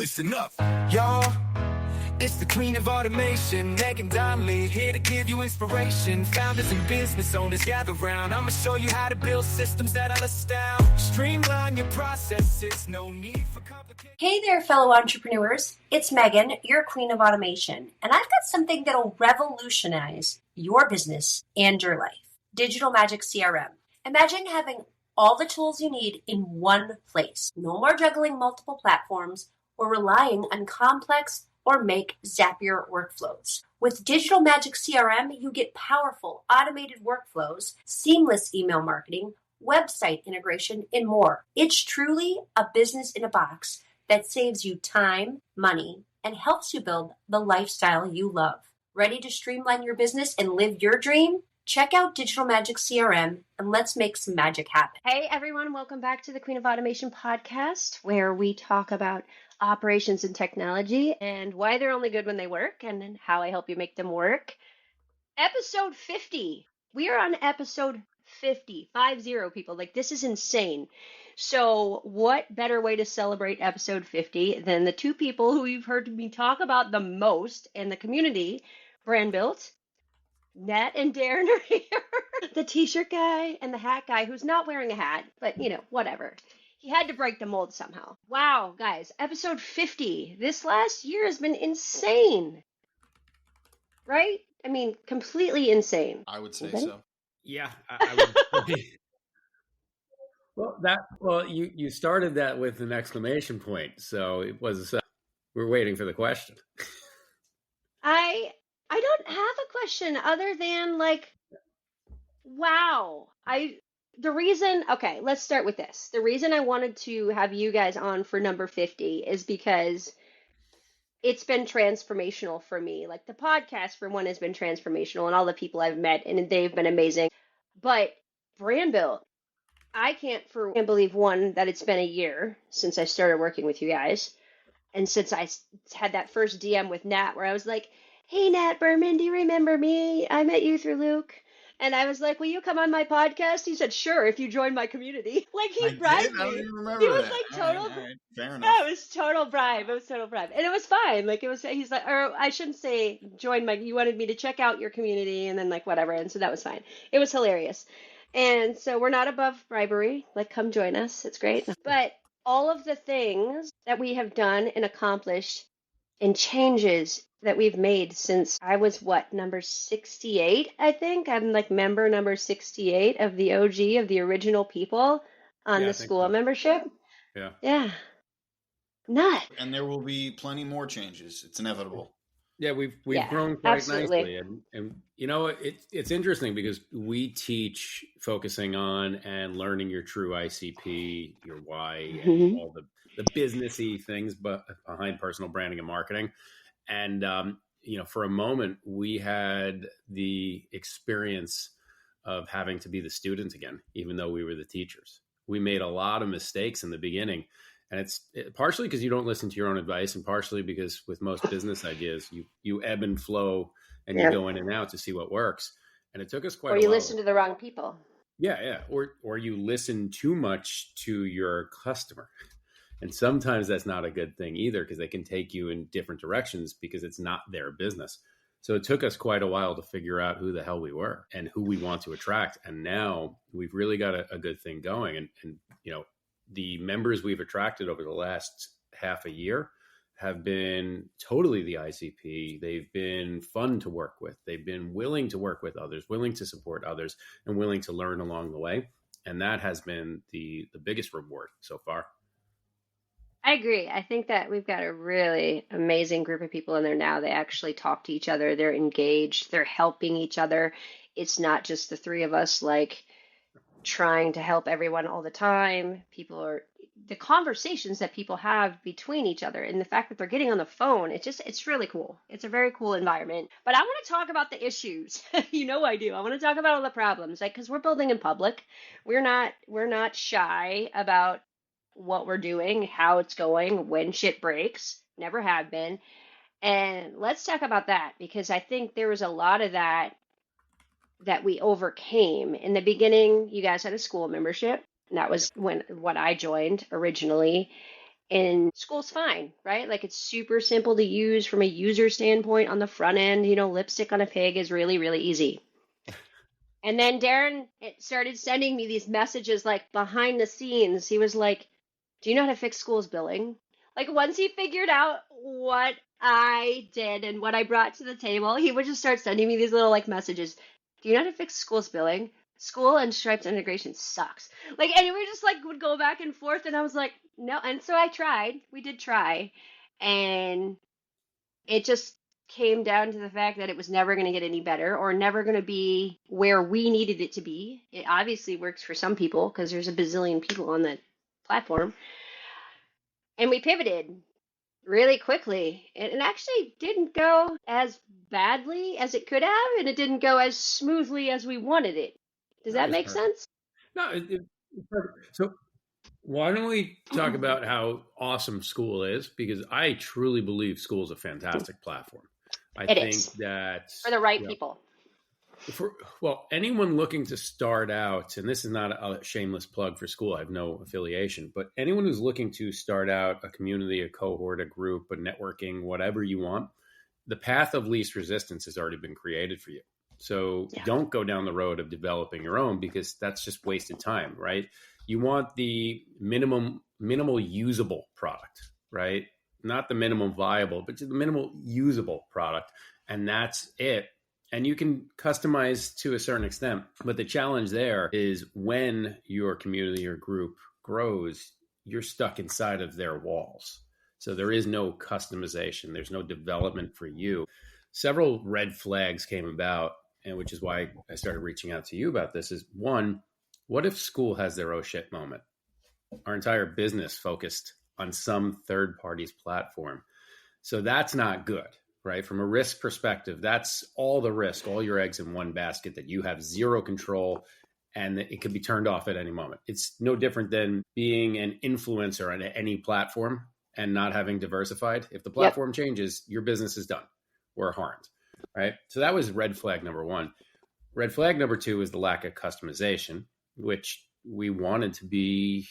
listen up. Y'all, it's the queen of automation, Nat and Darren, here to give you inspiration. Founders and business owners gather round. I'ma show you how to build systems that'll astound. Streamline your processes, no need for complicated. Hey there, fellow entrepreneurs. It's Megan, your queen of automation, and I've got something that'll revolutionize your business and your life. Digital Magic CRM. Imagine having all the tools you need in one place. No more juggling multiple platforms or relying on complex or make Zapier workflows. With Digital Magic CRM, you get powerful automated workflows, seamless email marketing, website integration, and more. It's truly a business in a box that saves you time, money, and helps you build the lifestyle you love. Ready to streamline your business and live your dream? Check out Digital Magic CRM and let's make some magic happen. Hey everyone, welcome back to the Queen of Automation podcast, where we talk about operations and technology and why they're only good when they work and how I help you make them work. Episode 50. We are on episode 50, 50 people. Like, this is insane. So what better way to celebrate episode 50 than the two people who you've heard me talk about the most in the community, Brandbilt. Nat and Darren are here. The t-shirt guy and the hat guy who's not wearing a hat, but whatever. He had to break the mold somehow. Wow, guys, episode 50. This last year has been insane. Right? I mean, completely insane. I would say so. Yeah, I would. You started that with an exclamation point, so it was. We're waiting for the question. I don't have a question other than wow. Okay, let's start with this. The reason I wanted to have you guys on for number 50 is because it's been transformational for me. Like, the podcast, for one, has been transformational, and all the people I've met, and they've been amazing. But Brandbilt, I can't believe, one, that it's been a year since I started working with you guys. And since I had that first DM with Nat where I was like, hey, Nat Berman, do you remember me? I met you through Luke. And I was like, will you come on my podcast? He said, sure, if you join my community. Like, he bribed me. I don't even remember He was that. like total. All right. Fair enough. No, it was total bribe. And it was fine. Like, he's like, or I shouldn't say join you wanted me to check out your community and then whatever. And so that was fine. It was hilarious. And so we're not above bribery. Like, come join us. It's great. But all of the things that we have done and accomplished and changes that we've made since I was number 68, I think. I'm member number 68 of the OG, of the original people on the school membership. Yeah. Yeah. Nuts. And there will be plenty more changes. It's inevitable. Yeah, we've grown quite absolutely. nicely. And it's interesting because we teach focusing on and learning your true ICP, your why, and all the businessy things behind personal branding and marketing. And, for a moment, we had the experience of having to be the student again, even though we were the teachers. We made a lot of mistakes in the beginning. And it's partially because you don't listen to your own advice, and partially because with most business ideas, you ebb and flow and you go in and out to see what works. And it took us quite a while. Or you listen to the wrong people. Yeah. Or you listen too much to your customer. And sometimes that's not a good thing either, because they can take you in different directions because it's not their business. So it took us quite a while to figure out who the hell we were and who we want to attract. And now we've really got a good thing going. And the members we've attracted over the last half a year have been totally the ICP. They've been fun to work with. They've been willing to work with others, willing to support others, and willing to learn along the way. And that has been the biggest reward so far. I agree. I think that we've got a really amazing group of people in there now. They actually talk to each other. They're engaged. They're helping each other. It's not just the three of us trying to help everyone all the time. The conversations that people have between each other and the fact that they're getting on the phone, it's really cool. It's a very cool environment. But I want to talk about the issues. I do. I want to talk about all the problems, because we're building in public. We're not shy about what we're doing, how it's going, when shit breaks. Never have been. And let's talk about that, because I think there was a lot of that we overcame. In the beginning, you guys had a school membership. And that was what I joined originally. And school's fine, right? Like it's super simple to use from a user standpoint on the front end. Lipstick on a pig is really, really easy. And then Darren started sending me these messages like behind the scenes. He was like, do you know how to fix school's billing? Like once he figured out what I did and what I brought to the table, he would just start sending me these little like messages. Do you know how to fix school's billing? School and Stripe's integration sucks. Like, and we just like would go back and forth, and I was like, no. And so I tried. We did try, and it just came down to the fact that it was never going to get any better or never going to be where we needed it to be. It obviously works for some people because there's a bazillion people on that platform. And we pivoted really quickly. It actually didn't go as badly as it could have, and it didn't go as smoothly as we wanted it. Does that make sense? No, it's perfect. So why don't we talk about how awesome school is? Because I truly believe school is a fantastic platform. I think that for the right people. Anyone looking to start out, and this is not a shameless plug for school, I have no affiliation, but anyone who's looking to start out a community, a cohort, a group, a networking, whatever you want, the path of least resistance has already been created for you. So don't go down the road of developing your own, because that's just wasted time, right? You want the minimal usable product, right? Not the minimum viable, but the minimal usable product. And that's it. And you can customize to a certain extent. But the challenge there is when your community or group grows, you're stuck inside of their walls. So there is no customization. There's no development for you. Several red flags came about, and which is why I started reaching out to you about this, is one, what if school has their oh shit moment? Our entire business focused on some third party's platform. So that's not good, right? From a risk perspective, that's all the risk, all your eggs in one basket that you have zero control, and it could be turned off at any moment. It's no different than being an influencer on any platform and not having diversified. If the platform changes, your business is done or harmed, right? So that was red flag number one. Red flag number two is the lack of customization, which we wanted to be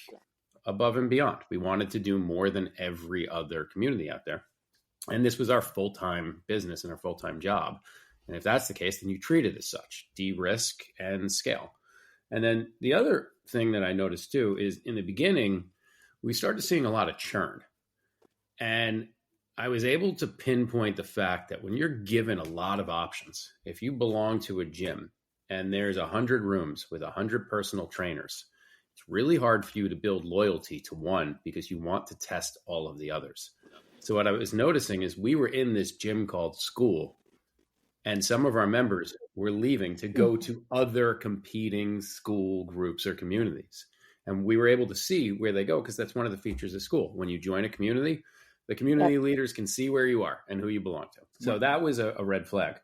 above and beyond. We wanted to do more than every other community out there. And this was our full-time business and our full-time job. And if that's the case, then you treat it as such, de-risk and scale. And then the other thing that I noticed too is in the beginning, we started seeing a lot of churn. And I was able to pinpoint the fact that when you're given a lot of options, if you belong to a gym and there's 100 rooms with 100 personal trainers, it's really hard for you to build loyalty to one because you want to test all of the others. So what I was noticing is we were in this gym called school, and some of our members were leaving to go to other competing school groups or communities. And we were able to see where they go because that's one of the features of school. When you join a community, the community leaders can see where you are and who you belong to. So that was a red flag.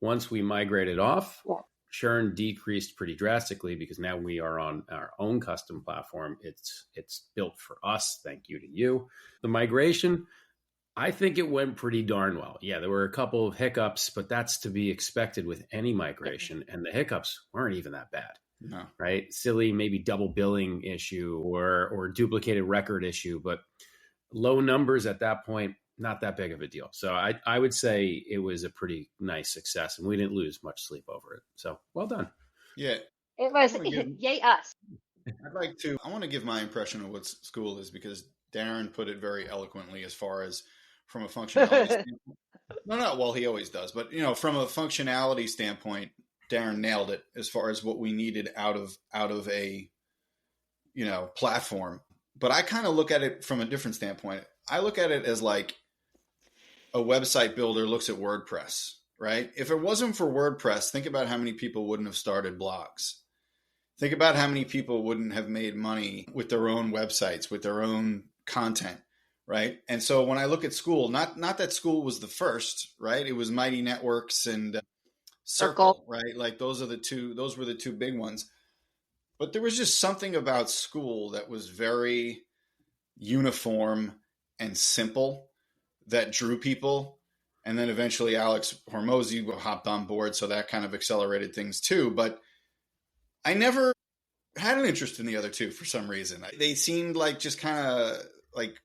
Once we migrated off, churn decreased pretty drastically because now we are on our own custom platform. It's built for us. Thank you to you. The migration, I think it went pretty darn well. Yeah, there were a couple of hiccups, but that's to be expected with any migration. And the hiccups weren't even that bad. No. Right? Silly, maybe double billing issue or duplicated record issue, but low numbers at that point, not that big of a deal. So I would say it was a pretty nice success, and we didn't lose much sleep over it. So well done. Yeah. It was, yay us. I want to give my impression of what school is, because Darren put it very eloquently as far as from a functionality standpoint. Well, he always does. But, from a functionality standpoint, Darren nailed it as far as what we needed out of a, platform. But I kind of look at it from a different standpoint. I look at it as like a website builder looks at WordPress, right? If it wasn't for WordPress, think about how many people wouldn't have started blogs. Think about how many people wouldn't have made money with their own websites, with their own content, right? And so when I look at school, not that school was the first, right? It was Mighty Networks and Circle, right? Like those were the two big ones. But there was just something about school that was very uniform and simple that drew people. And then eventually Alex Hormozy hopped on board, so that kind of accelerated things too. But I never had an interest in the other two for some reason. They seemed like just kind of like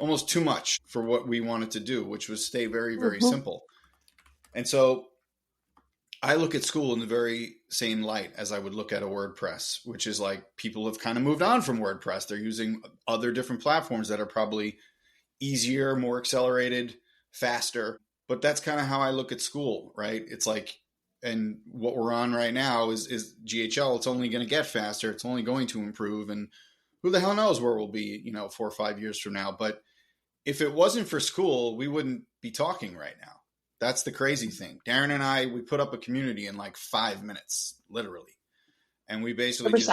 almost too much for what we wanted to do, which was stay very, very simple. And so I look at school in the very same light as I would look at a WordPress, which is like people have kind of moved on from WordPress. They're using other different platforms that are probably easier, more accelerated, faster. But that's kind of how I look at school, right? It's like, and what we're on right now is GHL. It's only going to get faster. It's only going to improve. And who the hell knows where we'll be, 4 or 5 years from now. But if it wasn't for school, we wouldn't be talking right now. That's the crazy thing. Darren and I, we put up a community in like 5 minutes, literally. And we basically just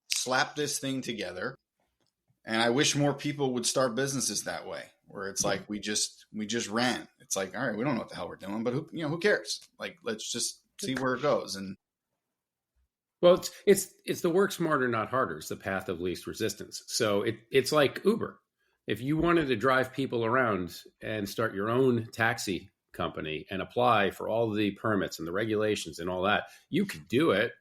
slapped this thing together. And I wish more people would start businesses that way, where it's like we just ran. It's like, all right, we don't know what the hell we're doing, but who cares? Like, let's just see where it goes. And well, it's the work smarter, not harder. It's the path of least resistance. So it's like Uber. If you wanted to drive people around and start your own taxi company and apply for all the permits and the regulations and all that, you could do it,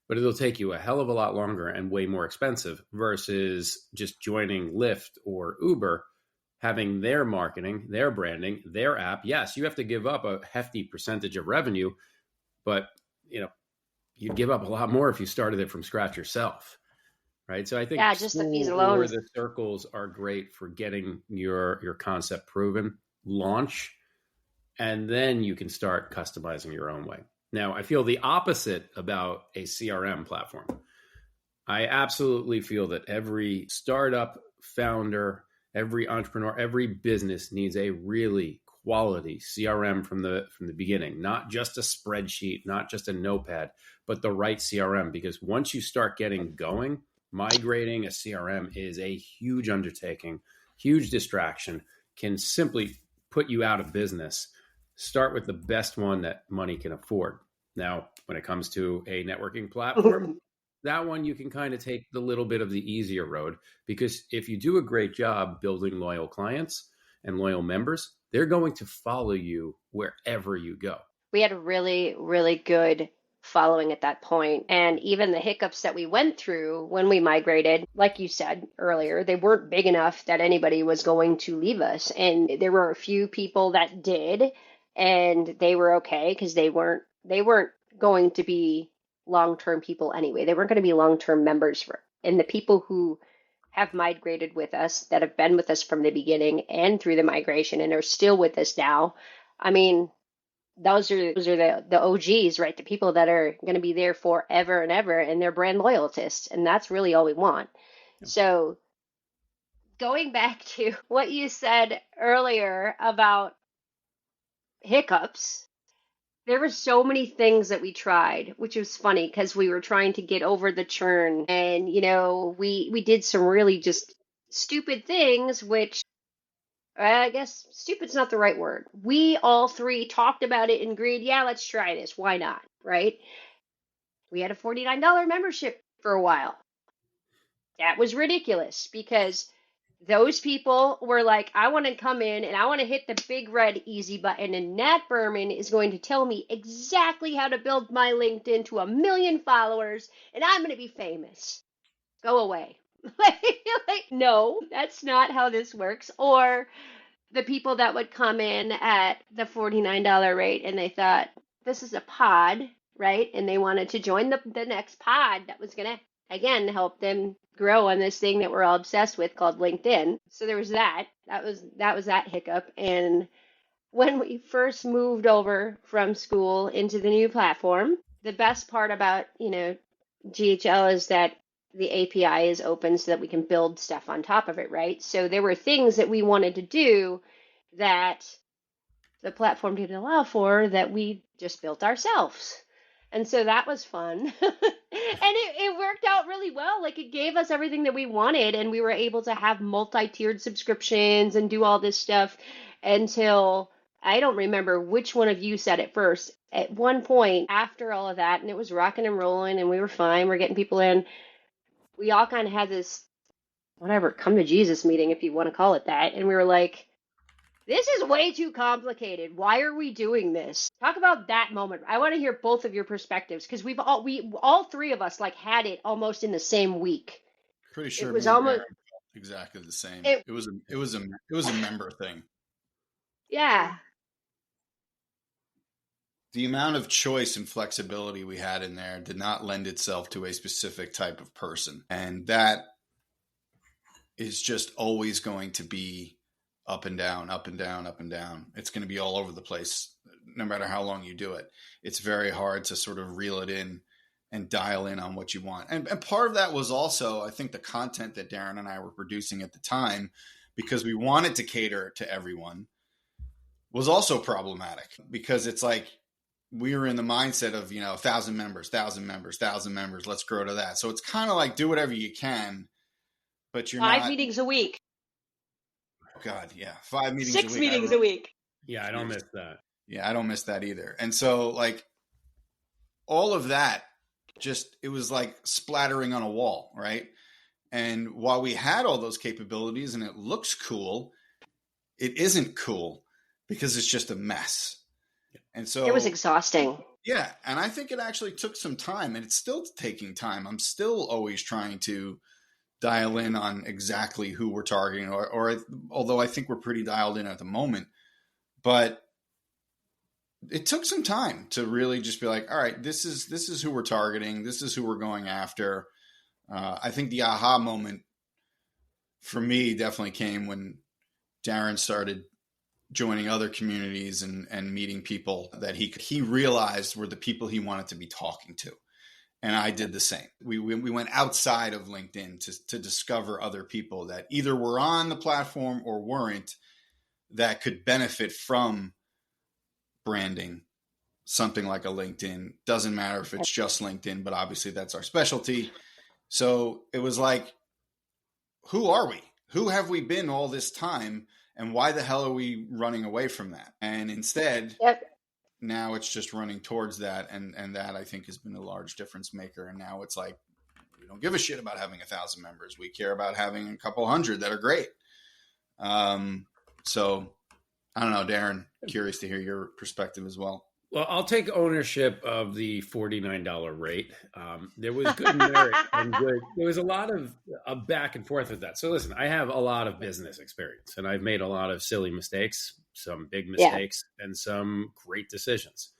but it'll take you a hell of a lot longer and way more expensive versus just joining Lyft or Uber, having their marketing, their branding, their app. Yes, you have to give up a hefty percentage of revenue, but you'd give up a lot more if you started it from scratch yourself. Right. So I think just the fees alone. or the circles are great for getting your concept proven, launch, and then you can start customizing your own way. Now, I feel the opposite about a CRM platform. I absolutely feel that every startup founder, every entrepreneur, every business needs a really quality CRM from the beginning, not just a spreadsheet, not just a notepad, but the right CRM. Because once you start getting going, migrating a CRM is a huge undertaking, huge distraction, can simply put you out of business. Start with the best one that money can afford. Now, when it comes to a networking platform, that one you can kind of take the little bit of the easier road, because if you do a great job building loyal clients and loyal members, they're going to follow you wherever you go. We had a really, really good following at that point. And even the hiccups that we went through when we migrated, like you said earlier, they weren't big enough that anybody was going to leave us. And there were a few people that did, and they were okay because they weren't going to be long-term people anyway. They weren't going to be long-term members and the people who have migrated with us, that have been with us from the beginning and through the migration and are still with us now. I mean, those are the OGs, right? The people that are going to be there forever and ever, and they're brand loyalists, and that's really all we want. Yeah. So going back to what you said earlier about hiccups, there were so many things that we tried, which was funny because we were trying to get over the churn, and we did some really just stupid things, which I guess stupid's not the right word. We all three talked about it and agreed, yeah, let's try this. Why not? Right? We had a $49 membership for a while. That was ridiculous because those people were like, I want to come in and I want to hit the big red easy button, and Nat Berman is going to tell me exactly how to build my LinkedIn to 1 million followers, and I'm going to be famous. Go away. No, that's not how this works. Or the people that would come in at the $49 rate and they thought, this is a pod, right? And they wanted to join the next pod that was going to, again, help them grow on this thing that we're all obsessed with called LinkedIn. So there was that. That was that hiccup. And when we first moved over from school into the new platform, the best part about, GHL is that the API is open so that we can build stuff on top of it, right? So there were things that we wanted to do that the platform didn't allow for that we just built ourselves. And so that was fun. And it worked out really well. Like, it gave us everything that we wanted, and we were able to have multi-tiered subscriptions and do all this stuff until, I don't remember which one of you said it first. At one point after all of that, and it was rocking and rolling and we were fine, we're getting people in, we all kind of had this, whatever, come to Jesus meeting, if you want to call it that. And we were like, this is way too complicated. Why are we doing this? Talk about that moment. I want to hear both of your perspectives, because we all three of us like had it almost in the same week. Pretty sure it was almost exactly the same. It, It was a member thing. yeah. The amount of choice and flexibility we had in there did not lend itself to a specific type of person. And that is just always going to be up and down, up and down, up and down. It's going to be all over the place, no matter how long you do it. It's very hard to sort of reel it in and dial in on what you want. And part of that was also, I think, the content that Darren and I were producing at the time, because we wanted to cater to everyone, was also problematic, because it's like, we were in the mindset of, 1,000 members, 1,000 members, 1,000 members. Let's grow to that. So it's kind of like, do whatever you can, but you're 5 not. meetings a week. God, yeah. 5 meetings 6 a week. meetings a week. Yeah, I don't miss that. Yeah, I don't miss that either. And so like all of that, just, it was like splattering on a wall, right? And while we had all those capabilities and it looks cool, it isn't cool because it's just a mess. And so It was exhausting. yeah. And I think it actually took some time, and it's still taking time. I'm still always trying to dial in on exactly who we're targeting, or although I think we're pretty dialed in at the moment, but it took some time to really just be like, all right, this is who we're targeting. This is who we're going after. I think the aha moment for me definitely came when Darren started joining other communities and meeting people that he realized were the people he wanted to be talking to. And I did the same. We went outside of LinkedIn to discover other people that either were on the platform or weren't, that could benefit from branding something like a LinkedIn. Doesn't matter if it's just LinkedIn, but obviously that's our specialty. So it was like, who are we? Who have we been all this time? And why the hell are we running away from that? And instead, now it's just running towards that. And that, I think, has been a large difference maker. And now it's like, we don't give a shit about having 1,000 members. We care about having a couple hundred that are great. So I don't know, Darren, curious to hear your perspective as well. Well, I'll take ownership of the $49 rate. There was good merit and good. There was a lot of back and forth with that. So listen, I have a lot of business experience, and I've made a lot of silly mistakes, some big mistakes, and some great decisions.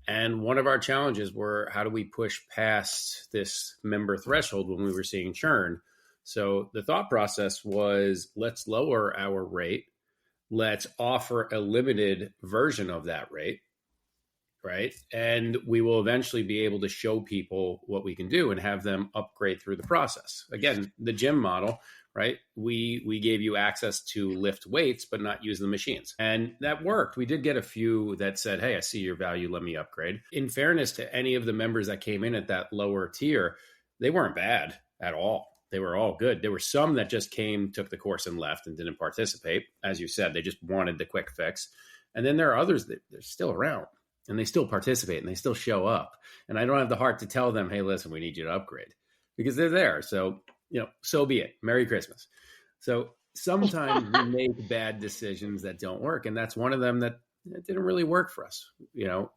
And one of our challenges were, how do we push past this member threshold when we were seeing churn? So the thought process was, let's lower our rate. Let's offer a limited version of that rate. Right. And we will eventually be able to show people what we can do and have them upgrade through the process. Again, the gym model, right? We gave you access to lift weights, but not use the machines. And that worked. We did get a few that said, hey, I see your value. Let me upgrade. In fairness to any of the members that came in at that lower tier, they weren't bad at all. They were all good. There were some that just came, took the course and left and didn't participate. As you said, they just wanted the quick fix. And then there are others that they're still around. And they still participate and they still show up. And I don't have the heart to tell them, hey, listen, we need you to upgrade, because they're there. So, so be it. Merry Christmas. So sometimes we make bad decisions that don't work. And that's one of them that didn't really work for us.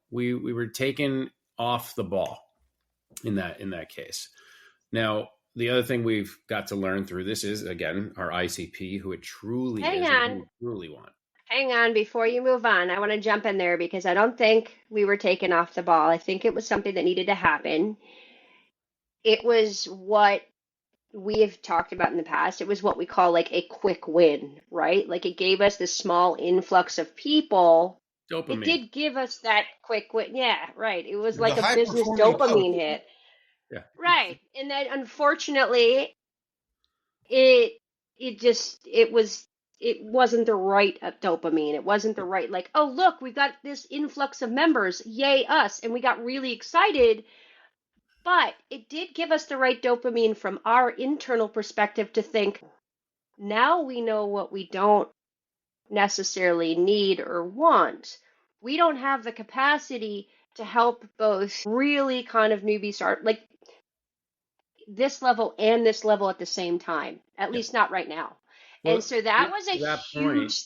We were taken off the ball in that case. Now, the other thing we've got to learn through this is, again, our ICP, who it truly is, and who we truly want. Hang on, before you move on, I want to jump in there because I don't think we were taken off the ball. I think it was something that needed to happen. It was what we have talked about in the past. It was what we call like a quick win, right? Like it gave us this small influx of people. Dopamine. It did give us that quick win. Yeah, right. It was like a business dopamine hit. Yeah. Right. And then unfortunately, it wasn't the right dopamine. It wasn't the right, like, oh, look, we've got this influx of members. Yay, us. And we got really excited. But it did give us the right dopamine from our internal perspective to think, now we know what we don't necessarily need or want. We don't have the capacity to help both really kind of newbie start, like this level and this level at the same time, at least not right now. Well, and so that was a huge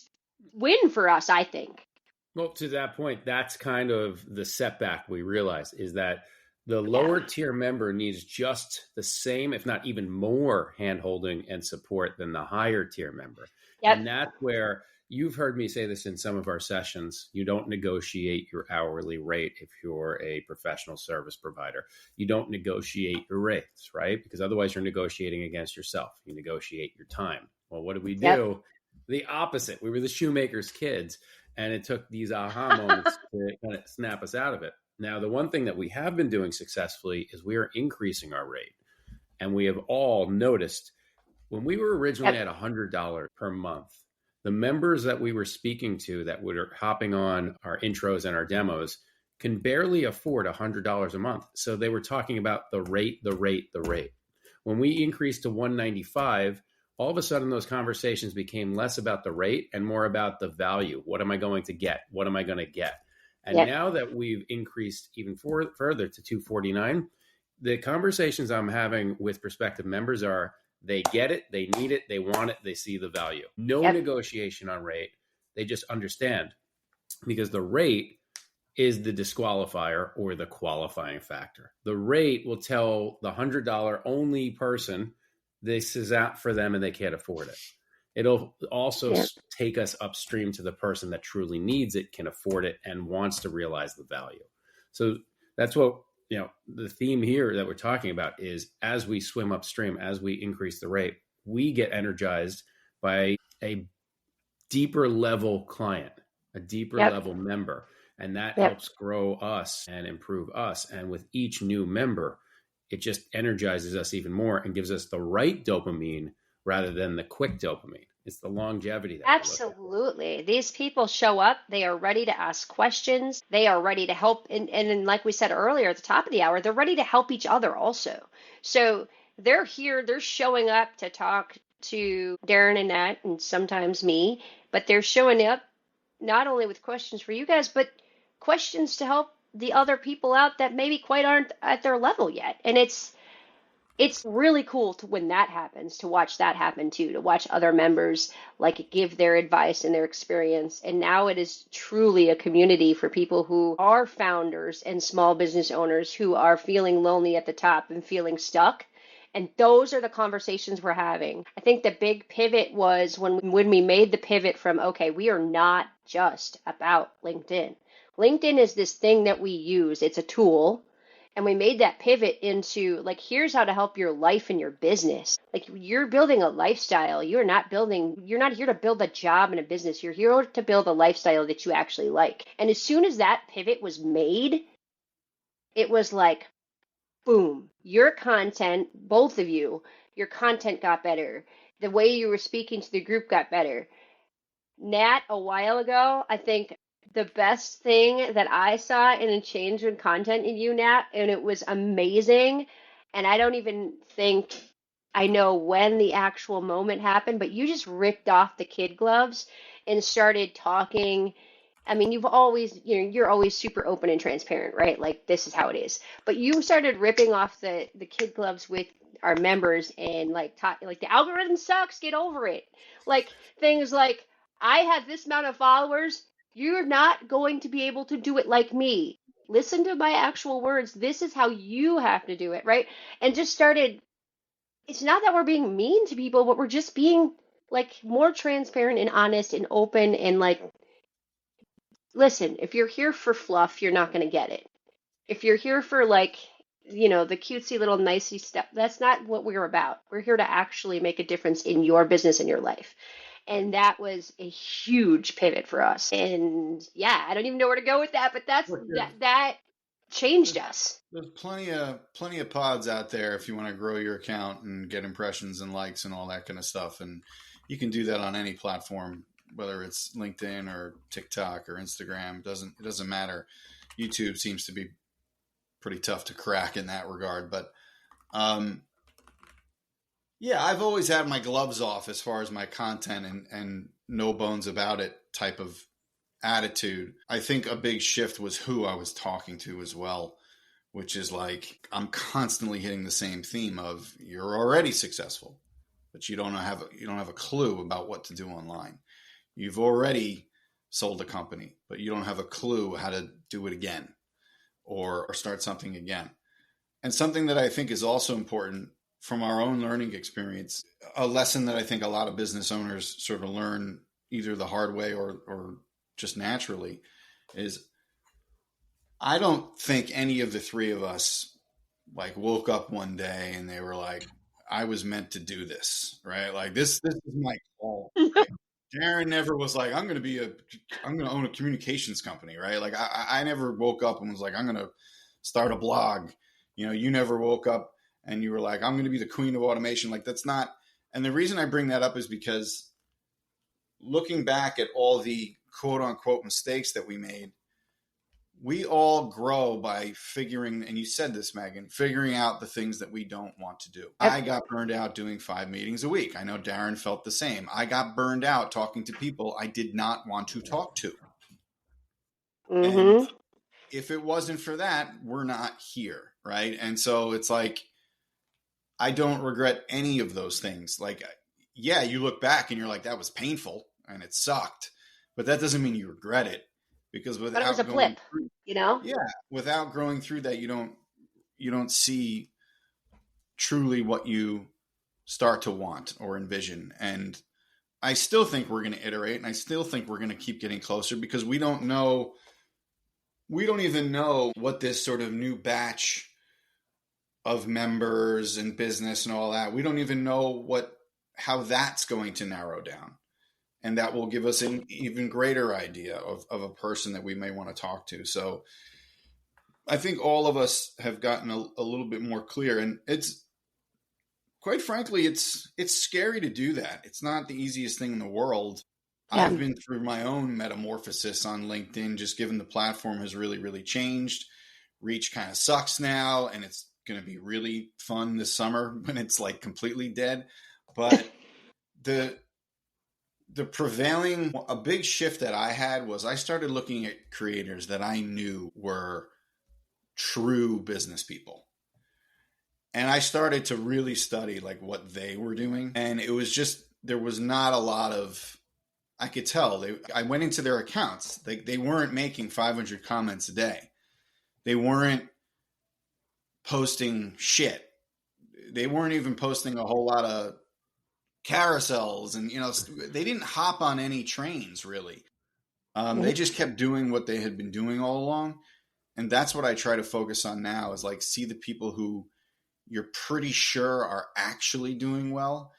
win for us, I think. Well, to that point, that's kind of the setback we realized, is that The lower tier member needs just the same, if not even more, handholding and support than the higher tier member. Yep. And that's where you've heard me say this in some of our sessions. You don't negotiate your hourly rate if you're a professional service provider. You don't negotiate your rates, right? Because otherwise you're negotiating against yourself. You negotiate your time. Well, what do we do? Yep. The opposite. We were the shoemaker's kids, and it took these aha moments to kind of snap us out of it. Now, the one thing that we have been doing successfully is we are increasing our rate. And we have all noticed when we were originally at $100 per month, the members that we were speaking to that were hopping on our intros and our demos can barely afford $100 a month. So they were talking about the rate. When we increased to $195, all of a sudden those conversations became less about the rate and more about the value. What am I going to get? What am I going to get? And now that we've increased even further to $249, the conversations I'm having with prospective members are they get it, they need it, they want it, they see the value. No negotiation on rate. They just understand because the rate is the disqualifier or the qualifying factor. The rate will tell the $100 only person this is out for them and they can't afford it. It'll also take us upstream to the person that truly needs it, can afford it, and wants to realize the value. So that's what, the theme here that we're talking about is as we swim upstream, as we increase the rate, we get energized by a deeper level client, a deeper level member. And that helps grow us and improve us. And with each new member, it just energizes us even more and gives us the right dopamine rather than the quick dopamine. It's the longevity. Absolutely. These people show up. They are ready to ask questions. They are ready to help. And like we said earlier at the top of the hour, they're ready to help each other also. So they're here. They're showing up to talk to Darren and Nat and sometimes me. But they're showing up not only with questions for you guys, but questions to help the other people out that maybe quite aren't at their level yet. And it's really cool when that happens, to watch that happen too, to watch other members like give their advice and their experience. And now it is truly a community for people who are founders and small business owners who are feeling lonely at the top and feeling stuck. And those are the conversations we're having. I think the big pivot was when we made the pivot from, okay, we are not just about LinkedIn. LinkedIn is this thing that we use. It's a tool. And we made that pivot into like, here's how to help your life and your business. Like you're building a lifestyle. You're not here to build a job and a business. You're here to build a lifestyle that you actually like. And as soon as that pivot was made, it was like, boom, your content, both of you, your content got better. The way you were speaking to the group got better. Nat, a while ago, I think the best thing that I saw in a change in content in you, Nat, and it was amazing. And I don't even think I know when the actual moment happened, but you just ripped off the kid gloves and started talking. I mean, you're always super open and transparent, right? Like this is how it is. But you started ripping off the kid gloves with our members and like the algorithm sucks, get over it. Like things like I have this amount of followers. You're not going to be able to do it like me. Listen to my actual words. This is how you have to do it, right? And just started, it's not that we're being mean to people, but we're just being like more transparent and honest and open and like, listen, if you're here for fluff, you're not going to get it. If you're here for like, the cutesy little nicey stuff, that's not what we're about. We're here to actually make a difference in your business and your life. And that was a huge pivot for us. And yeah, I don't even know where to go with that, but that changed us. There's plenty of pods out there if you want to grow your account and get impressions and likes and all that kind of stuff. And you can do that on any platform, whether it's LinkedIn or TikTok or Instagram. It doesn't matter. YouTube seems to be pretty tough to crack in that regard, but yeah, I've always had my gloves off as far as my content and no bones about it type of attitude. I think a big shift was who I was talking to as well, which is like I'm constantly hitting the same theme of you're already successful, but you don't have a clue about what to do online. You've already sold a company, but you don't have a clue how to do it again or start something again. And something that I think is also important from our own learning experience, a lesson that I think a lot of business owners sort of learn either the hard way or just naturally, is I don't think any of the three of us like woke up one day and they were like, I was meant to do this, right? Like this is my call. Right? Darren never was like, I'm going to own a communications company, right? Like I never woke up and was like, I'm going to start a blog. You know, you never woke up and you were like, I'm going to be the queen of automation. Like that's not. And the reason I bring that up is because looking back at all the quote unquote mistakes that we made, we all grow by figuring, and you said this, Megan, figuring out the things that we don't want to do. I got burned out doing 5 meetings a week. I know Darren felt the same. I got burned out talking to people I did not want to talk to. And if it wasn't for that, we're not here, right? And so it's like, I don't regret any of those things. Like, yeah, you look back and you're like, that was painful and it sucked, but that doesn't mean you regret it. Because without But it was a blip, you know? Yeah, without growing through that, you don't see truly what you start to want or envision. And I still think we're going to iterate, and I still think we're going to keep getting closer because we don't even know what this sort of new batch of members and business and all that. We don't even know how that's going to narrow down. And that will give us an even greater idea of a person that we may want to talk to. So I think all of us have gotten a little bit more clear. And it's, quite frankly, it's scary to do that. It's not the easiest thing in the world. Yeah. I've been through my own metamorphosis on LinkedIn, just given the platform has really, really changed. Reach kind of sucks now, and it's going to be really fun this summer when it's like completely dead. But a big shift that I had was I started looking at creators that I knew were true business people. And I started to really study like what they were doing. And it was just, there was not a lot of, I could tell, I went into their accounts. They weren't making 500 comments a day. They weren't posting shit. They weren't even posting a whole lot of carousels, and they didn't hop on any trains really. They just kept doing what they had been doing all along, and that's what I try to focus on now, is like see the people who you're pretty sure are actually doing well,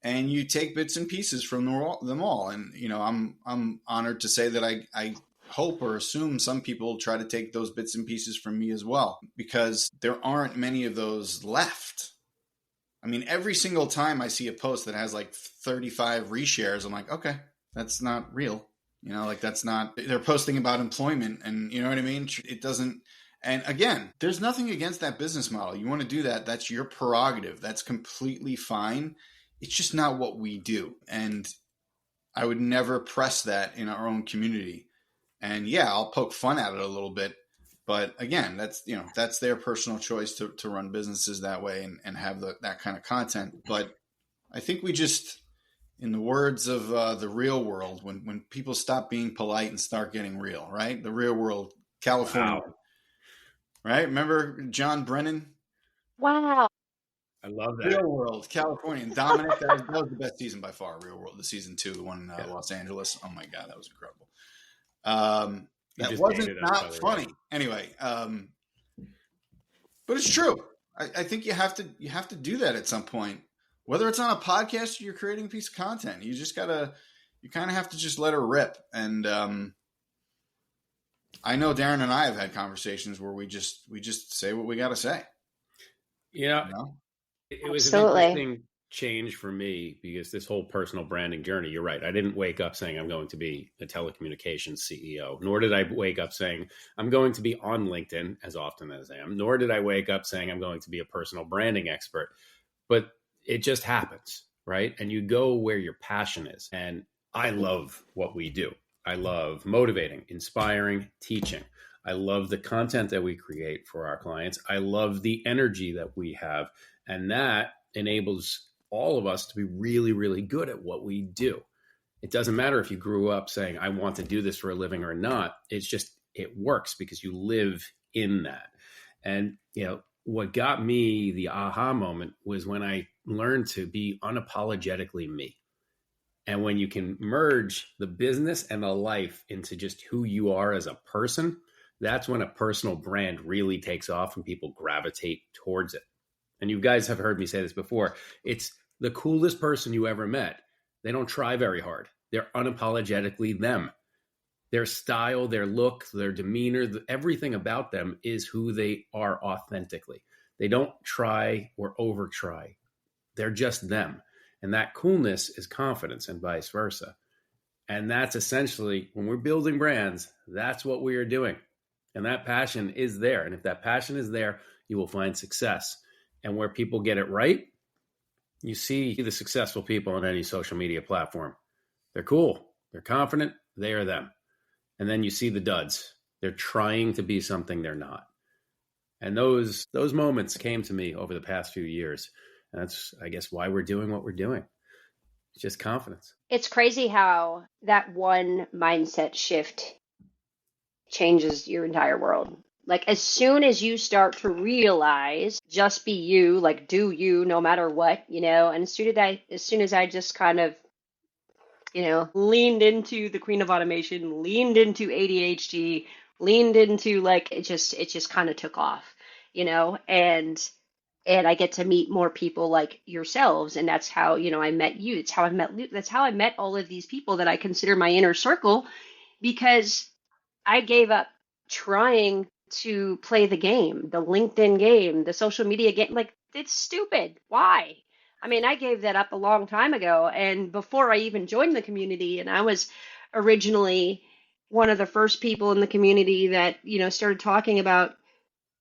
and you take bits and pieces from them all. And I'm honored to say that I hope or assume some people try to take those bits and pieces from me as well, because there aren't many of those left. I mean, every single time I see a post that has like 35 reshares, I'm like, okay, that's not real. That's not, they're posting about employment, and you know what I mean? It doesn't, and again, there's nothing against that business model. You want to do that. That's your prerogative. That's completely fine. It's just not what we do. And I would never press that in our own community. And yeah, I'll poke fun at it a little bit. But again, that's their personal choice to run businesses that way and have that kind of content. But I think we just, in the words of the real world, when people stop being polite and start getting real, right? The real world, California, wow. Right? Remember John Brennan? Wow. I love that. Real World, California, and Dominic. That was the best season by far. Real World, the season 2, the one in Los Angeles. Oh my God, that was incredible. That wasn't not funny. Anyway, but it's true. I think you have to do that at some point, whether it's on a podcast or you're creating a piece of content. You kind of have to just let her rip. And I know Darren and I have had conversations where we just say what we got to say. Yeah, it was an interesting change for me, because this whole personal branding journey, you're right. I didn't wake up saying I'm going to be a telecommunications CEO, nor did I wake up saying I'm going to be on LinkedIn as often as I am, nor did I wake up saying I'm going to be a personal branding expert, but it just happens, right? And you go where your passion is. And I love what we do. I love motivating, inspiring, teaching. I love the content that we create for our clients. I love the energy that we have. And that enables all of us to be really, really good at what we do. It doesn't matter if you grew up saying, I want to do this for a living or not. It's just, it works because you live in that. And, what got me the aha moment was when I learned to be unapologetically me. And when you can merge the business and the life into just who you are as a person, that's when a personal brand really takes off and people gravitate towards it. And you guys have heard me say this before. It's the coolest person you ever met. They don't try very hard. They're unapologetically them. Their style, their look, their demeanor, everything about them is who they are authentically. They don't try or over try. They're just them. And that coolness is confidence and vice versa. And that's essentially, when we're building brands, that's what we are doing. And that passion is there. And if that passion is there, you will find success. And where people get it right, you see the successful people on any social media platform. They're cool. They're confident. They are them. And then you see the duds. They're trying to be something they're not. And those moments came to me over the past few years. And that's, I guess, why we're doing what we're doing. It's just confidence. It's crazy how that one mindset shift changes your entire world. Like, as soon as you start to realize, just be you, like, do you no matter what, and as soon as I just kind of, leaned into the Queen of Automation, leaned into ADHD, leaned into, like, it just kind of took off, and I get to meet more people like yourselves. And that's how, I met you. That's how I met all of these people that I consider my inner circle, because I gave up trying to play the game, the LinkedIn game, the social media game. Like, it's stupid. Why? I mean, I gave that up a long time ago. And before I even joined the community, and I was originally one of the first people in the community that, started talking about,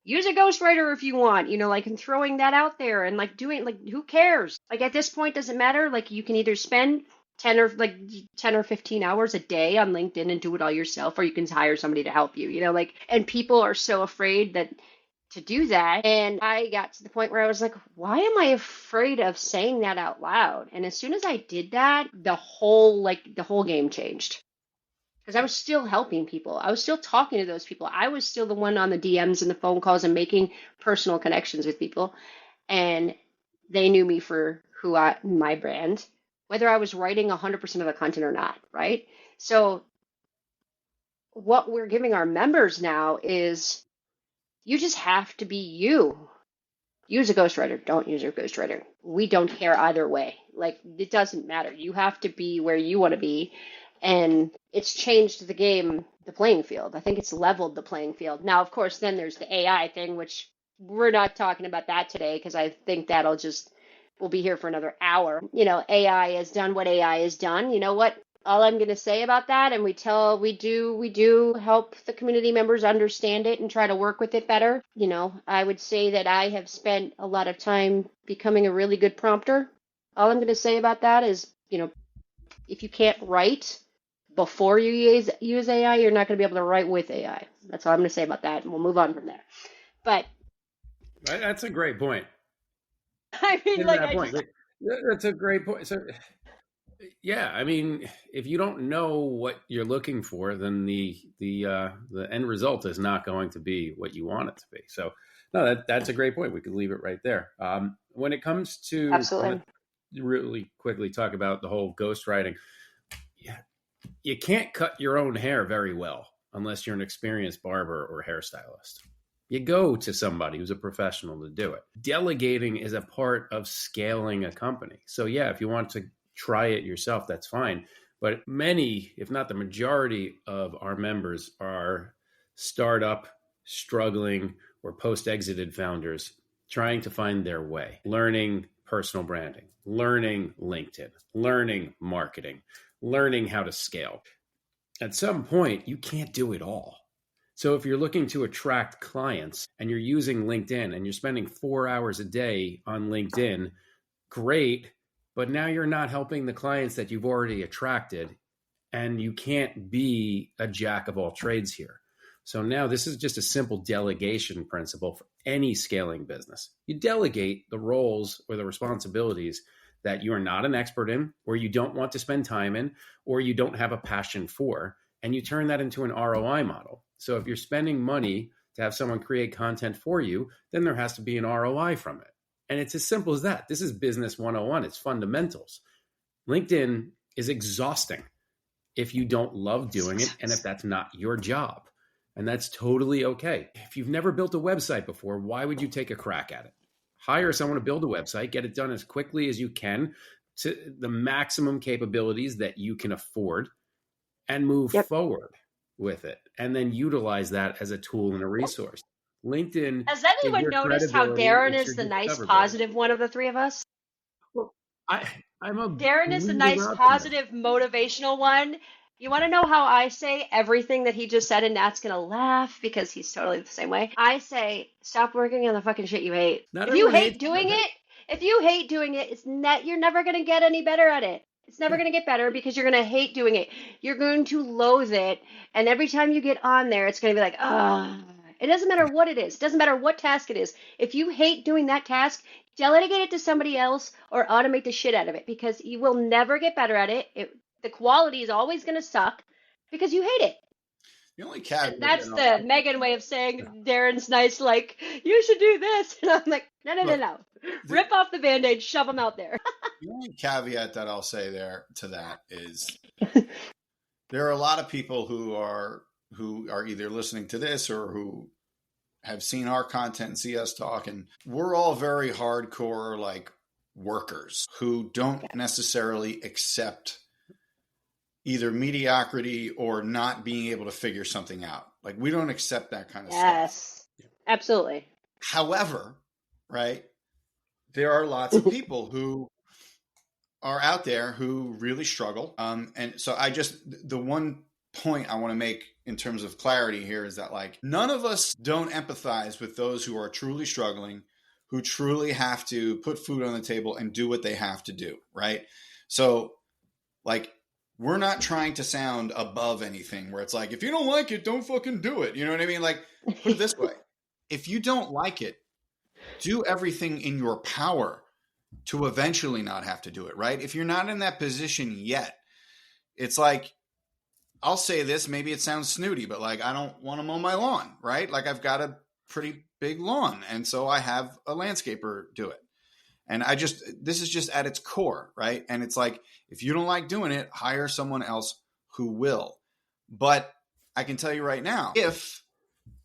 use a ghostwriter if you want, like, and throwing that out there and like doing, like, who cares? Like, at this point, doesn't matter. Like, you can either spend 10 or 15 hours a day on LinkedIn and do it all yourself, or you can hire somebody to help you, and people are so afraid to do that. And I got to the point where I was like, why am I afraid of saying that out loud? And as soon as I did that, the whole game changed. Because I was still helping people. I was still talking to those people. I was still the one on the DMs and the phone calls and making personal connections with people. And they knew me for my brand, whether I was writing 100% of the content or not, right? So what we're giving our members now is, you just have to be you. Use a ghostwriter. Don't use a ghostwriter. We don't care either way. Like, it doesn't matter. You have to be where you want to be. And it's changed the playing field. I think it's leveled the playing field. Now, of course, then there's the AI thing, which we're not talking about that today, because I think we'll be here for another hour. AI has done what AI has done. You know what? All I'm going to say about that, and we do help the community members understand it and try to work with it better. I would say that I have spent a lot of time becoming a really good prompter. All I'm going to say about that is, if you can't write before you use AI, you're not going to be able to write with AI. That's all I'm going to say about that, and we'll move on from there. But that's a great point. I mean, that's a great point. So, yeah, I mean, if you don't know what you're looking for, then the end result is not going to be what you want it to be. So, no, that's a great point. We could leave it right there. When it comes to, absolutely, really quickly talk about the whole ghostwriting. Yeah, you can't cut your own hair very well unless you're an experienced barber or hairstylist. You go to somebody who's a professional to do it. Delegating is a part of scaling a company. So yeah, if you want to try it yourself, that's fine. But many, if not the majority of our members are startup, struggling, or post-exited founders trying to find their way, learning personal branding, learning LinkedIn, learning marketing, learning how to scale. At some point, you can't do it all. So if you're looking to attract clients and you're using LinkedIn and you're spending 4 hours a day on LinkedIn, great, but now you're not helping the clients that you've already attracted, and you can't be a jack of all trades here. So now this is just a simple delegation principle for any scaling business. You delegate the roles or the responsibilities that you are not an expert in, or you don't want to spend time in, or you don't have a passion for, and you turn that into an ROI model. So if you're spending money to have someone create content for you, then there has to be an ROI from it. And it's as simple as that. This is business 101. It's fundamentals. LinkedIn is exhausting if you don't love doing it and if that's not your job. And that's totally okay. If you've never built a website before, why would you take a crack at it? Hire someone to build a website, get it done as quickly as you can to the maximum capabilities that you can afford, and move forward with it. And then utilize that as a tool and a resource. LinkedIn. Has anyone noticed how Darren is the nice, positive one of the three of us? Well, I'm a Darren is the nice, positive, motivational one. You want to know how I say everything that he just said, and Nat's going to laugh because he's totally the same way? I say, stop working on the fucking shit you hate. If you hate doing it, you're never going to get any better at it. It's never going to get better because you're going to hate doing it. You're going to loathe it. And every time you get on there, it's going to be like, It doesn't matter what it is. It doesn't matter what task it is. If you hate doing that task, delegate it to somebody else or automate the shit out of it because you will never get better at it. The quality is always going to suck because you hate it. The only caveat. That's the Megan way of saying Darren's nice, like, you should do this. And I'm like, no. Rip off the Band-Aid, shove them out there. The only caveat that I'll say there to that is there are a lot of people who are either listening to this or who have seen our content and see us talk. And we're all very hardcore, like, workers who don't necessarily accept either mediocrity or not being able to figure something out. Like, we don't accept that kind of stuff. Yes, absolutely. However, right, there are lots of people who are out there who really struggle. And so the one point I want to make in terms of clarity here is that, like, none of us don't empathize with those who are truly struggling, who truly have to put food on the table and do what they have to do, right? So, like, we're not trying to sound above anything where it's like, if you don't like it, don't fucking do it. You know what I mean? Like, put it this way. If you don't like it, do everything in your power to eventually not have to do it, right? If you're not in that position yet, it's like, I'll say this, maybe it sounds snooty, but, like, I don't want to mow my lawn, right? Like, I've got a pretty big lawn, and so I have a landscaper do it. And this is just at its core, right? And it's like, if you don't like doing it, hire someone else who will. But I can tell you right now, if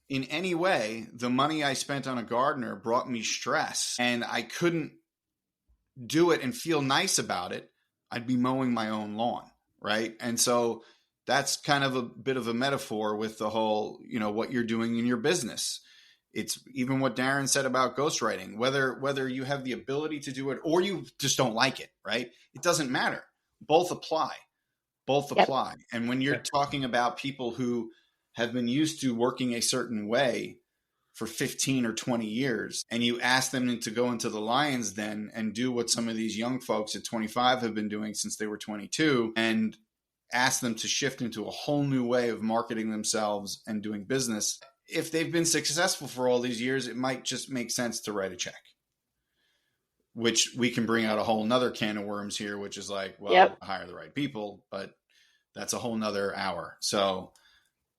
in any way the money I spent on a gardener brought me stress and I couldn't do it and feel nice about it, I'd be mowing my own lawn, right? And so that's kind of a bit of a metaphor with the whole, what you're doing in your business. It's even what Darren said about ghostwriting, whether you have the ability to do it or you just don't like it, right? It doesn't matter. Both apply. Yep. And when you're talking about people who have been used to working a certain way for 15 or 20 years, and you ask them to go into the lion's den and do what some of these young folks at 25 have been doing since they were 22, and ask them to shift into a whole new way of marketing themselves and doing business, if they've been successful for all these years, it might just make sense to write a check, which we can bring out a whole nother can of worms here, which is like, well, hire the right people, but that's a whole nother hour. So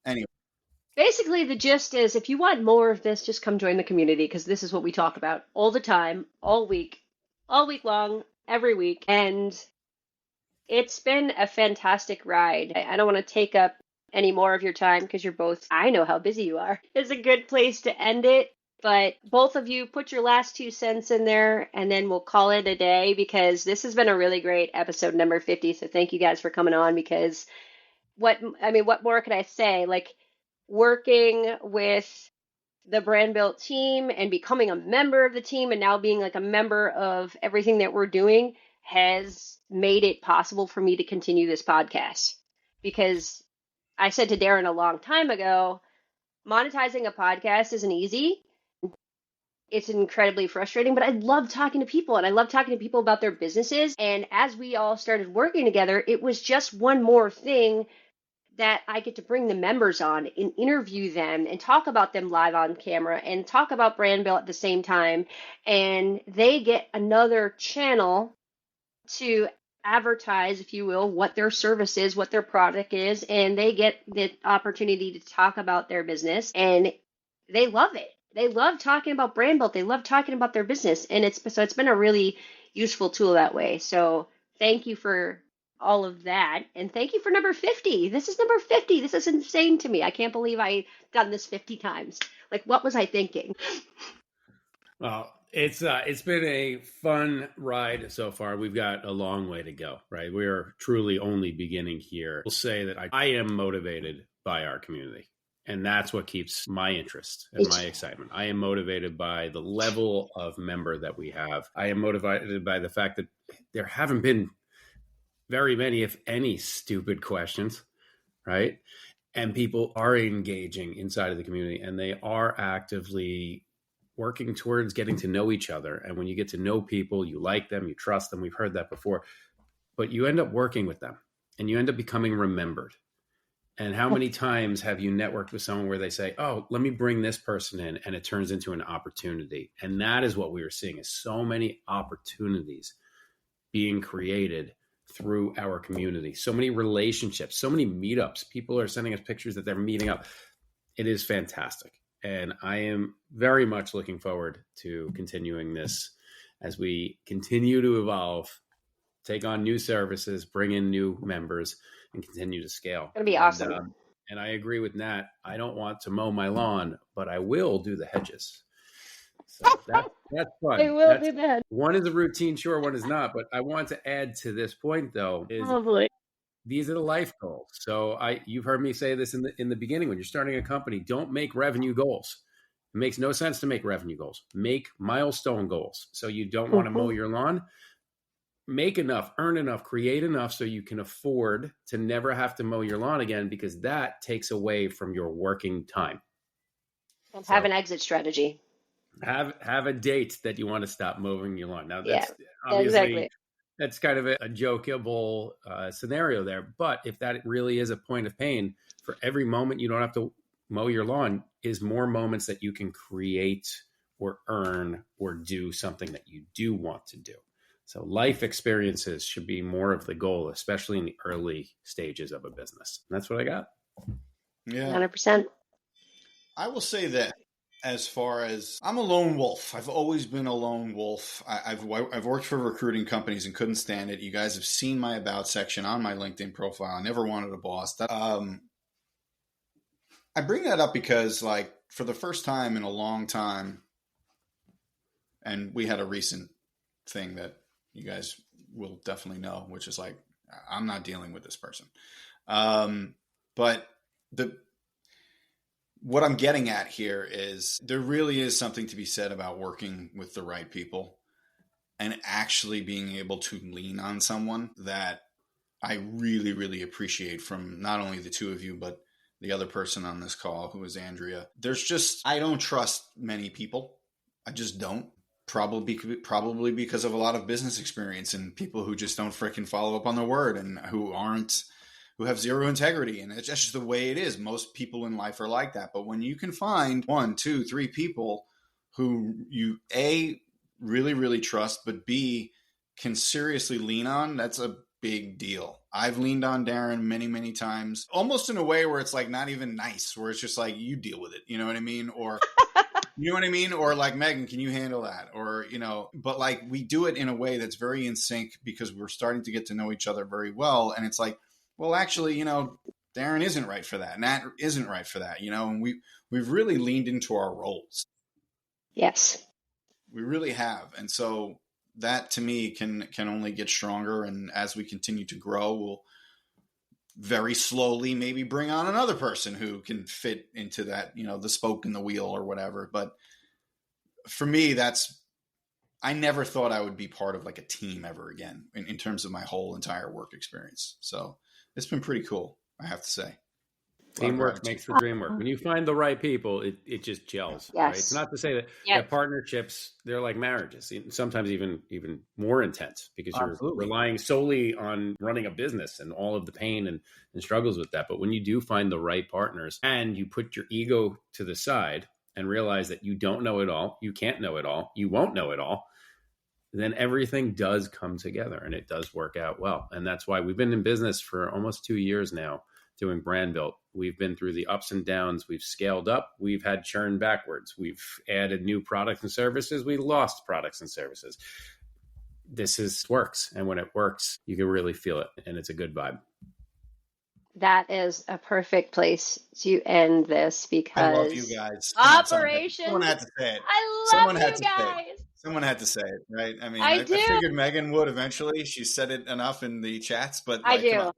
anyway. Basically, the gist is, if you want more of this, just come join the community, because this is what we talk about all the time, all week long, every week. And it's been a fantastic ride. I don't want to take up any more of your time because I know how busy you are. It's a good place to end it. But both of you put your last 2 cents in there and then we'll call it a day, because this has been a really great episode number 50. So thank you guys for coming on, because what more could I say? Like, working with the Brandbilt team and becoming a member of the team and now being like a member of everything that we're doing has made it possible for me to continue this podcast. Because I said to Darren a long time ago, monetizing a podcast isn't easy. It's incredibly frustrating, but I love talking to people, and I love talking to people about their businesses. And as we all started working together, it was just one more thing that I get to bring the members on and interview them and talk about them live on camera and talk about Brandbilt at the same time. And they get another channel to advertise, if you will, what their service is, what their product is, and they get the opportunity to talk about their business. And they love it. They love talking about Brandbilt. They love talking about their business. And it's been a really useful tool that way. So thank you for all of that. And thank you for number 50. This is number 50. This is insane to me. I can't believe I done this 50 times. Like, what was I thinking? Well, it's been a fun ride so far. We've got a long way to go, right? We are truly only beginning here. We'll say that I am motivated by our community. And that's what keeps my interest and my excitement. I am motivated by the level of member that we have. I am motivated by the fact that there haven't been very many, if any, stupid questions, right? And people are engaging inside of the community, and they are actively working towards getting to know each other. And when you get to know people, you like them, you trust them. We've heard that before, but you end up working with them and you end up becoming remembered. And how many times have you networked with someone where they say, oh, let me bring this person in, and it turns into an opportunity? And that is what we are seeing, is so many opportunities being created through our community. So many relationships, so many meetups. People are sending us pictures that they're meeting up. It is fantastic. And I am very much looking forward to continuing this as we continue to evolve, take on new services, bring in new members, and continue to scale. It's going to be awesome. And I agree with Nat. I don't want to mow my lawn, but I will do the hedges. So that's fun. I will do that. One is a routine chore, one is not. But I want to add to this point, though, is these are the life goals. So you've heard me say this in the beginning. When you're starting a company, don't make revenue goals. It makes no sense to make revenue goals. Make milestone goals. So you don't want to mow your lawn. Make enough, earn enough, create enough so you can afford to never have to mow your lawn again, because that takes away from your working time. And have an exit strategy. Have a date that you want to stop mowing your lawn. Now, that's exactly. That's kind of a jokeable scenario there. But if that really is a point of pain, for every moment you don't have to mow your lawn is more moments that you can create or earn or do something that you do want to do. So life experiences should be more of the goal, especially in the early stages of a business. And that's what I got. Yeah. 100%. I will say that as far as I'm a lone wolf, I've always been a lone wolf. I've worked for recruiting companies and couldn't stand it. You guys have seen my about section on my LinkedIn profile. I never wanted a boss. I bring that up because, like, for the first time in a long time, and we had a recent thing that you guys will definitely know, which is like, I'm not dealing with this person. But what I'm getting at here is there really is something to be said about working with the right people and actually being able to lean on someone that I really, really appreciate from not only the two of you, but the other person on this call, who is Andrea. I don't trust many people. I just don't. Probably because of a lot of business experience and people who just don't freaking follow up on their word and who have zero integrity. And it's just the way it is. Most people in life are like that. But when you can find 1, 2, 3 people who you A, really, really trust, but B, can seriously lean on, that's a big deal. I've leaned on Darren many, many times, almost in a way where it's like not even nice, where it's just like, you deal with it. You know what I mean? Or you know what I mean? Or like, Megan, can you handle that? Or, but like we do it in a way that's very in sync because we're starting to get to know each other very well. And it's like, well, actually, Darren isn't right for that. Nat isn't right for that, and we've really leaned into our roles. Yes. We really have. And so that to me can only get stronger. And as we continue to grow, we'll very slowly maybe bring on another person who can fit into that, the spoke in the wheel or whatever. But for me, I never thought I would be part of like a team ever again in terms of my whole entire work experience. So it's been pretty cool, I have to say. Teamwork makes the dream work. When you find the right people, it just gels. Yes. Right? It's not to say that partnerships, they're like marriages, sometimes even more intense because you're relying solely on running a business and all of the pain and struggles with that. But when you do find the right partners and you put your ego to the side and realize that you don't know it all, you can't know it all, you won't know it all, then everything does come together and it does work out well. And that's why we've been in business for almost 2 years now. doing Brandbilt. We've been through the ups and downs. We've scaled up. We've had churn backwards. We've added new products and services. We lost products and services. Works. And when it works, you can really feel it. And it's a good vibe. That is a perfect place to end this because I love you guys. Operations. Someone had to say it. I love Someone you had to guys. say it. Someone had to say it, right? I mean, I I do. figured Megan would eventually. She said it enough in the chats, but I like, come do. on.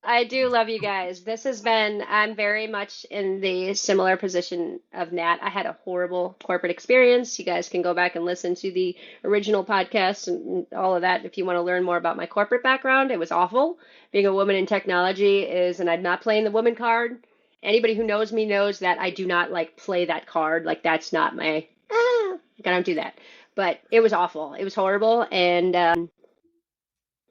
I do love you guys. I'm very much in the similar position of Nat. I had a horrible corporate experience. You guys can go back and listen to the original podcast and all of that if you want to learn more about my corporate background. It was awful. Being a woman in technology and I'm not playing the woman card. Anybody who knows me knows that I do not like play that card. Like that's not my, I don't do that. But it was awful. It was horrible. And,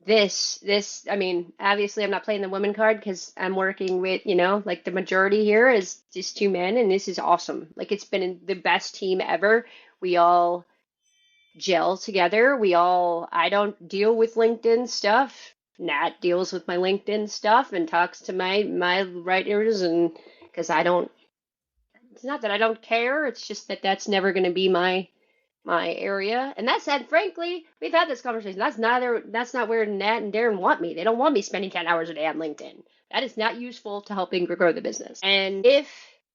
I mean, obviously I'm not playing the women card because I'm working with, like the majority here is just two men, and this is awesome. Like it's been the best team ever. We all gel together. I don't deal with LinkedIn stuff. Nat deals with my LinkedIn stuff and talks to my writers, and because it's not that I don't care, it's just that that's never going to be my area. And that said, frankly, we've had this conversation. That's not where Nat and Darren want me. They don't want me spending 10 hours a day on LinkedIn. That is not useful to helping grow the business. And if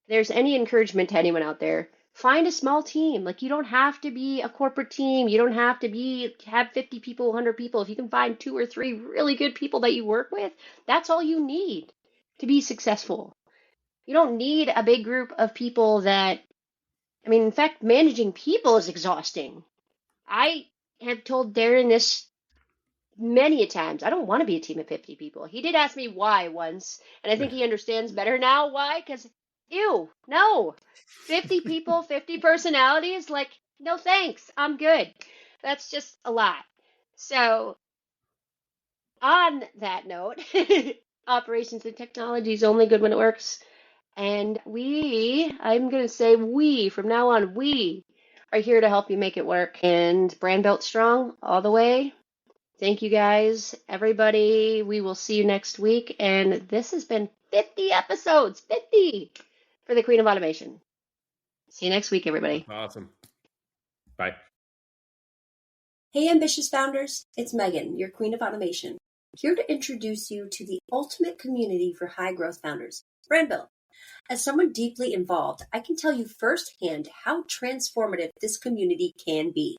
there's any encouragement to anyone out there, find a small team. Like you don't have to be a corporate team. You don't have to have 50 people, 100 people. If you can find 2 or 3 really good people that you work with, that's all you need to be successful. You don't need a big group of people in fact, managing people is exhausting. I have told Darren this many a times. I don't want to be a team of 50 people. He did ask me why once, and I think he understands better now why, because, no. 50 people, 50 personalities, like, no thanks, I'm good. That's just a lot. So, on that note, operations and technology is only good when it works. And I'm going to say from now on, we are here to help you make it work. And Brandbilt strong all the way. Thank you guys, everybody. We will see you next week. And this has been 50 episodes, 50 for the Queen of Automation. See you next week, everybody. Awesome. Bye. Hey, ambitious founders. It's Megan, your Queen of Automation, here to introduce you to the ultimate community for high growth founders, Brandbilt. As someone deeply involved, I can tell you firsthand how transformative this community can be.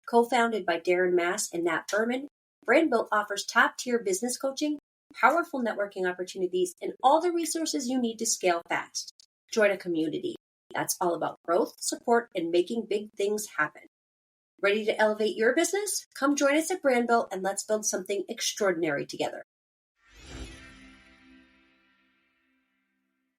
Co-founded by Darren Mass and Nat Berman, Brandbilt offers top-tier business coaching, powerful networking opportunities, and all the resources you need to scale fast. Join a community that's all about growth, support, and making big things happen. Ready to elevate your business? Come join us at Brandbilt and let's build something extraordinary together.